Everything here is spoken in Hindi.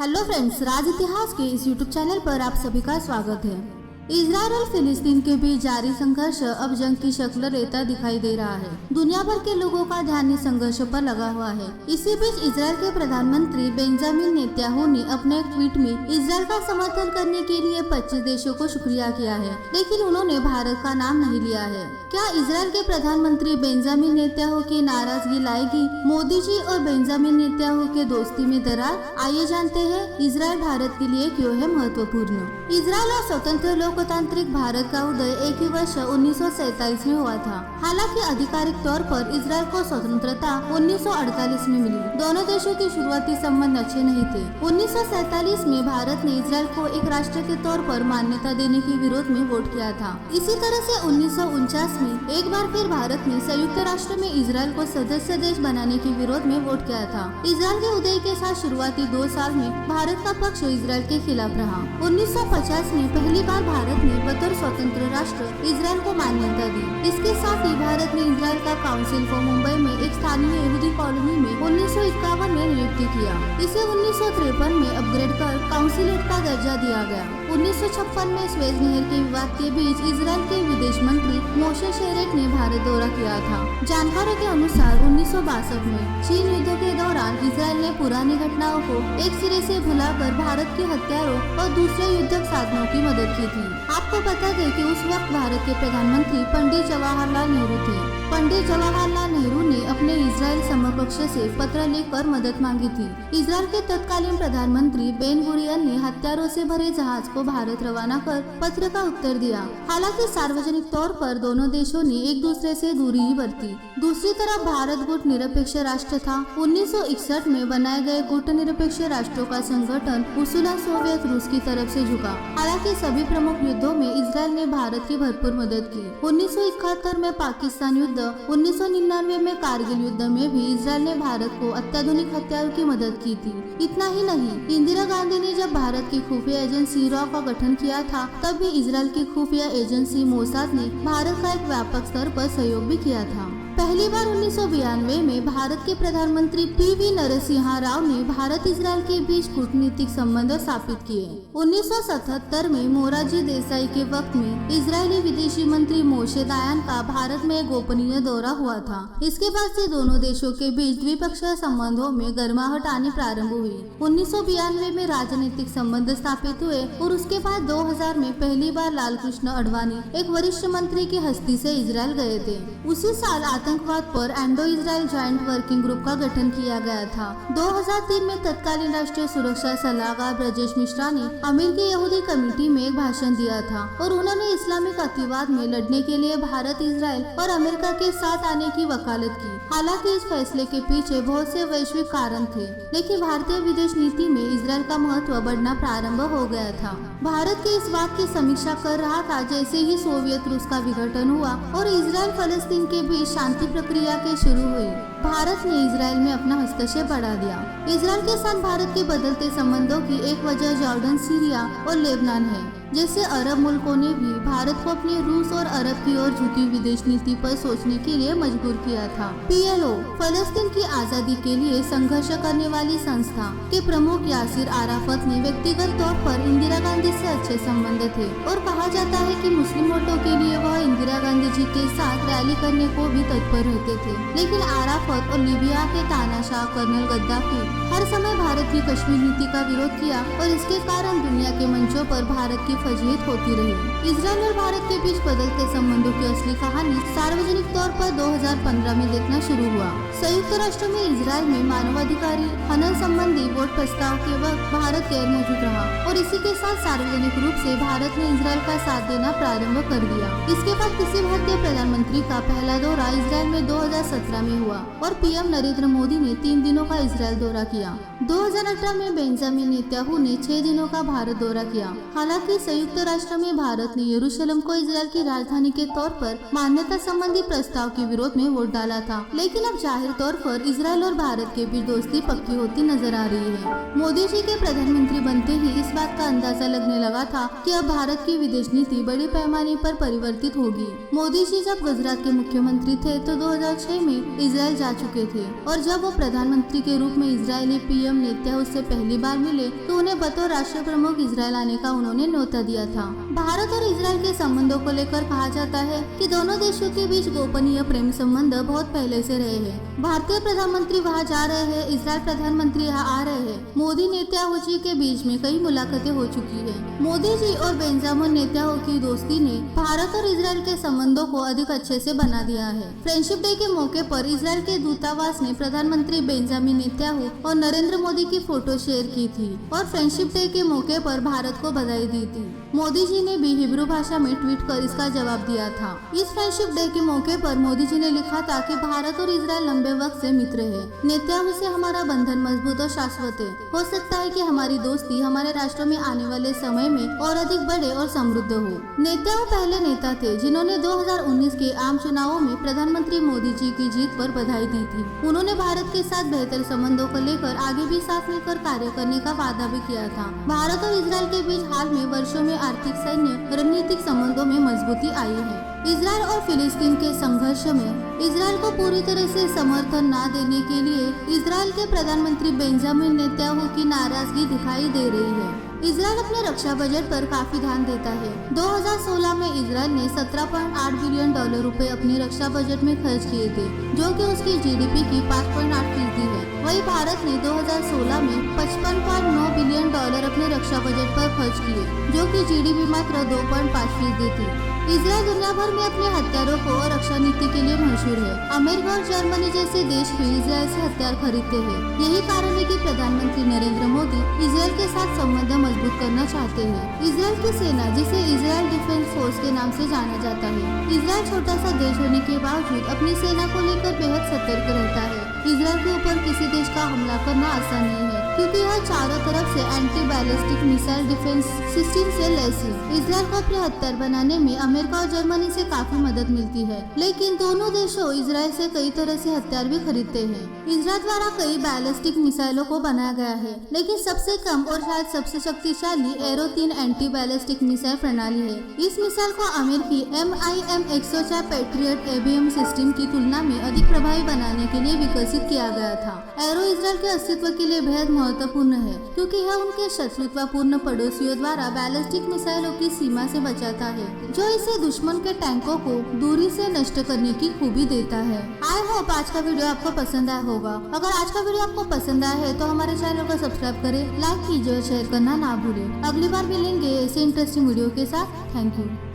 हेलो फ्रेंड्स, राज इतिहास के इस यूट्यूब चैनल पर आप सभी का स्वागत है। इजराइल और फिलिस्तीन के बीच जारी संघर्ष अब जंग की शक्ल लेता दिखाई दे रहा है। दुनिया भर के लोगों का ध्यान इस संघर्ष पर लगा हुआ है। इसी बीच इजराइल के प्रधानमंत्री बेंजामिन नेतन्याहू ने अपने एक ट्वीट में इजराइल का समर्थन करने के लिए 25 देशों को शुक्रिया किया है, लेकिन उन्होंने भारत का नाम नहीं लिया है। क्या इजराइल के प्रधानमंत्री बेंजामिन नेतन्याहू की नाराजगी लाएगी मोदी जी और बेंजामिन नेतन्याहू के दोस्ती में दरार? आइए जानते हैं इजराइल भारत के लिए क्यों है महत्वपूर्ण। इजराइल और स्वतंत्र लोकतांत्रिक भारत का उदय एक ही वर्ष 1947 में हुआ था। हालांकि आधिकारिक तौर पर इजराइल को स्वतंत्रता 1948 में मिली। दोनों देशों के शुरुआती संबंध अच्छे नहीं थे। 1947 में भारत ने इजराइल को एक राष्ट्र के तौर पर मान्यता देने के विरोध में वोट किया था। इसी तरह से 1949 में एक बार फिर भारत ने संयुक्त राष्ट्र में इजराइल को सदस्य देश बनाने के विरोध में वोट किया था। इजराइल के उदय के साथ शुरुआती 2 साल में भारत का पक्ष इजराइल के खिलाफ रहा। 1950 में पहली बार भारत ने बतौर स्वतंत्र राष्ट्र इजराइल को मान्यता दी। इसके साथ ही भारत ने इजराइल का काउंसिल फॉर मुंबई में एक स्थानीय यहूदी कॉलोनी में 1951 में नियुक्ति किया। इसे 1953 में अपग्रेड कर काउंसिलेट का दर्जा दिया गया। 1956 में स्वेज नहर के विवाद के बीच इजराइल के विदेश मंत्री मोशे शेरेट ने भारत दौरा किया था। जानकारों के अनुसार 1962 में चीन युद्ध के दौरान इजराइल ने पुरानी घटनाओं को एक सिरे से भुलाकर भारत के हथियारों और दूसरे युद्धक साधनों की मदद की थी। आपको बता दें कि उस वक्त भारत के प्रधानमंत्री पंडित जवाहरलाल नेहरू थे। पंडित जवाहरलाल नेहरू ने अपने इजराइल समकक्ष से पत्र लिखकर मदद मांगी थी। इजराइल के तत्कालीन प्रधानमंत्री बेन गुरियन ने हथियारों से भरे जहाज को भारत रवाना कर पत्र का उत्तर दिया। हालांकि सार्वजनिक तौर पर दोनों देशों ने एक दूसरे से दूरी ही बरती। दूसरी तरफ भारत गुट निरपेक्ष राष्ट्र था। 1961 में बनाए गए गुट निरपेक्ष राष्ट्रों का संगठन उसूलन सोवियत रूस की तरफ से झुका। हालांकि सभी प्रमुख युद्धों में इजराइल ने भारत की भरपूर मदद की। 1971 में पाकिस्तान युद्ध, 1999 में कारगिल युद्ध में भी इजराइल ने भारत को अत्याधुनिक हथियारों की मदद की थी। इतना ही नहीं, इंदिरा गांधी ने जब भारत की खुफिया एजेंसी रॉ का गठन किया था, तब भी इजराइल की खुफिया एजेंसी मोसाद ने भारत का एक व्यापक स्तर पर सहयोग भी किया था। पहली बार 1992 में भारत के प्रधानमंत्री पी.वी. नरसिम्हा राव ने भारत इजराइल के बीच कूटनीतिक संबंध स्थापित किए। 1977 में मोरारजी देसाई के वक्त में इजरायली विदेशी मंत्री मोशे दायान का भारत में गोपनीय दौरा हुआ था। इसके बाद से दोनों देशों के बीच द्विपक्षीय संबंधों में गर्माहट आनी प्रारंभ हुई। 1992 में राजनीतिक संबंध स्थापित हुए और उसके बाद 2000 में पहली बार लालकृष्ण अडवाणी एक वरिष्ठ मंत्री की हस्ती से इजराइल गए थे। उसी साल आतंकवाद पर Indo Israel joint working group का गठन किया गया था। 2003 में तत्कालीन राष्ट्रीय सुरक्षा सलाहकार ब्रजेश मिश्रा ने अमेरिकी यहूदी कमेटी में एक भाषण दिया था और उन्होंने इस्लामिक अतिवाद में लड़ने के लिए भारत, इजराइल और अमेरिका के साथ आने की वकालत की। हालांकि इस फैसले के पीछे बहुत से वैश्विक कारण थे, लेकिन भारतीय विदेश नीति में इजराइल का महत्व बढ़ना प्रारंभ हो गया था। भारत के इस बात की समीक्षा कर रहा था जैसे ही सोवियत रूस का विघटन हुआ और इजराइल फलस्तीन के बीच शांति प्रक्रिया के शुरू हुई। भारत ने इजराइल में अपना हस्तक्षेप बढ़ा दिया। इजराइल के साथ भारत के बदलते संबंधों की एक वजह जॉर्डन, सीरिया और लेबनान है। जैसे अरब मुल्कों ने भी भारत को अपनी रूस और अरब की ओर झुकी विदेश नीति पर सोचने के लिए मजबूर किया था। PLO, फलस्तीन की आजादी के लिए संघर्ष करने वाली संस्था के प्रमुख यासिर अराफत ने व्यक्तिगत तौर पर इंदिरा गांधी से अच्छे संबंध थे और कहा जाता है कि मुस्लिम वोटों के लिए वह इंदिरा गांधी जी के साथ रैली करने को भी तत्पर रहते थे। लेकिन अराफत और लीबिया के तानाशाह कर्नल गद्दाफी हर समय भारत की कश्मीर नीति का विरोध किया और इसके कारण दुनिया के मंचों पर भारत की फजीहत होती रही। इजराइल और भारत के बीच बदलते संबंधों की असली कहानी सार्वजनिक तौर पर 2015 में देखना शुरू हुआ। संयुक्त राष्ट्र में इजराइल में मानवाधिकारी हनन संबंधी वोट प्रस्ताव के वक्त भारत गैर मौजूद रहा और इसी के साथ सार्वजनिक रूप से भारत ने इजराइल का साथ देना प्रारंभ कर दिया। इसके बाद किसी भारतीय प्रधानमंत्री का पहला दौरा इजराइल में 2017 में हुआ और PM नरेंद्र मोदी ने 3 दिनों का इजराइल दौरा किया। 2018 में बेंजामिन नेतन्याहू ने 6 दिनों का भारत दौरा किया। हालांकि संयुक्त राष्ट्र में भारत ने यरूशलेम को इजराइल की राजधानी के तौर पर मान्यता संबंधी प्रस्ताव के विरोध में वोट डाला था, लेकिन अब जाहिर तौर पर इजराइल और भारत के बीच दोस्ती पक्की होती नजर आ रही है। मोदी जी के प्रधानमंत्री बनते ही इस बात का अंदाजा लगने लगा था कि अब भारत की विदेश नीति बड़े पैमाने पर परिवर्तित होगी। मोदी जी जब गुजरात के मुख्यमंत्री थे तो 2006 में इजराइल जा चुके थे और जब वो प्रधानमंत्री के रूप में इजरायली पीएम नेतन्याहू से पहली बार मिले तो उन्हें बतौर राष्ट्र प्रमुख इजराइल आने का उन्होंने न्योता दिया था। भारत और इजराइल के संबंधों को लेकर कहा जाता है कि दोनों देशों के बीच गोपनीय प्रेम संबंध बहुत पहले से रहे हैं। भारतीय प्रधानमंत्री वहां जा रहे हैं, इजराइल प्रधानमंत्री यहाँ आ रहे हैं। मोदी नेतन्याहू जी के बीच में कई मुलाकातें हो चुकी है। मोदी जी और बेंजामिन नेतन्याहू की दोस्ती ने भारत और इजराइल के संबंधों को अधिक अच्छे से बना दिया है। फ्रेंडशिप डे के मौके पर इजराइल के दूतावास ने प्रधानमंत्री बेंजामिन नेतन्याहू और नरेंद्र मोदी की फोटो शेयर की थी और फ्रेंडशिप डे के मौके पर भारत को बधाई दी थी। मोदी जी ने भी हिब्रू भाषा में ट्वीट कर इसका जवाब दिया था। इस फ्रेंडशिप डे के मौके पर मोदी जी ने लिखा था कि भारत और इजराइल लंबे वक्त से मित्र है। नेतन्याहू से हमारा बंधन मजबूत और शाश्वत है। हो सकता है कि हमारी दोस्ती हमारे राष्ट्र में आने वाले समय में और अधिक बड़े और समृद्ध हो। नेतन्याहू पहले नेता थे जिन्होंने 2019 के आम चुनावों में प्रधानमंत्री मोदी जी की जीत पर बधाई दी थी। उन्होंने भारत के साथ बेहतर संबंधों को लेकर आगे भी साथ मिलकर कार्य करने का वादा भी किया था। भारत और इजराइल के बीच हाल में वर्षों में आर्थिक, सैन्य, रणनीतिक संबंधों में मजबूती आई है। इजराइल और फिलिस्तीन के संघर्ष में इजराइल को पूरी तरह से समर्थन न देने के लिए इजराइल के प्रधानमंत्री बेंजामिन नेतन्याहू की नाराजगी दिखाई दे रही है। इजराइल अपने रक्षा बजट पर काफी ध्यान देता है। 2016 में इजराइल ने $17.8 बिलियन रुपए अपने रक्षा बजट में खर्च किए थे, जो कि उसकी जीडीपी की 5.8% है। वहीं भारत ने 2016 में $55.9 बिलियन अपने रक्षा बजट पर खर्च किए, जो कि जीडीपी मात्र 2.5% थी। इजराइल दुनिया भर में अपने हथियारों को और रक्षा नीति के लिए मशहूर है। अमेरिका और जर्मनी जैसे देश भी इजराइल से हथियार खरीदते हैं। यही कारण है कि प्रधानमंत्री नरेंद्र मोदी इजराइल के साथ संबंध मजबूत करना चाहते हैं। इजराइल की सेना, जिसे इजराइल डिफेंस फोर्स के नाम से जाना जाता है, इजराइल छोटा सा देश होने के बावजूद अपनी सेना को लेकर बेहद सतर्क रहता है। इजराइल के ऊपर किसी देश का हमला करना आसान नहीं है, क्योंकि यह चारों तरफ से anti ballistic missile defence system से लैस है। इजराइल को अपने हथियार बनाने में अमेरिका और जर्मनी से काफी मदद मिलती है, लेकिन दोनों देशों इजराइल से कई तरह से हथियार भी खरीदते हैं। इजराइल द्वारा कई बैलिस्टिक मिसाइलों को बनाया गया है, लेकिन सबसे कम और शायद सबसे शक्तिशाली एरो 3 एंटी बैलिस्टिक मिसाइल प्रणाली है। इस मिसाइल को अमेरिकी MIM-104 पैट्रियट ABM सिस्टम की तुलना में अधिक प्रभावी बनाने के लिए विकसित किया गया था। एरो इजराइल के अस्तित्व के लिए बेहद महत्वपूर्ण है, क्योंकि यह उनके शत्रुतापूर्ण पड़ोसियों द्वारा बैलिस्टिक मिसाइलों की सीमा से बचाता है, जो इसे दुश्मन के टैंकों को दूरी से नष्ट करने की खूबी देता है। आई होप आज का वीडियो आपको पसंद आया होगा। अगर आज का वीडियो आपको पसंद आया है तो हमारे चैनल को सब्सक्राइब करें, लाइक कीजिए और शेयर करना ना भूलें। अगली बार मिलेंगे ऐसे इंटरेस्टिंग वीडियो के साथ। Thank you.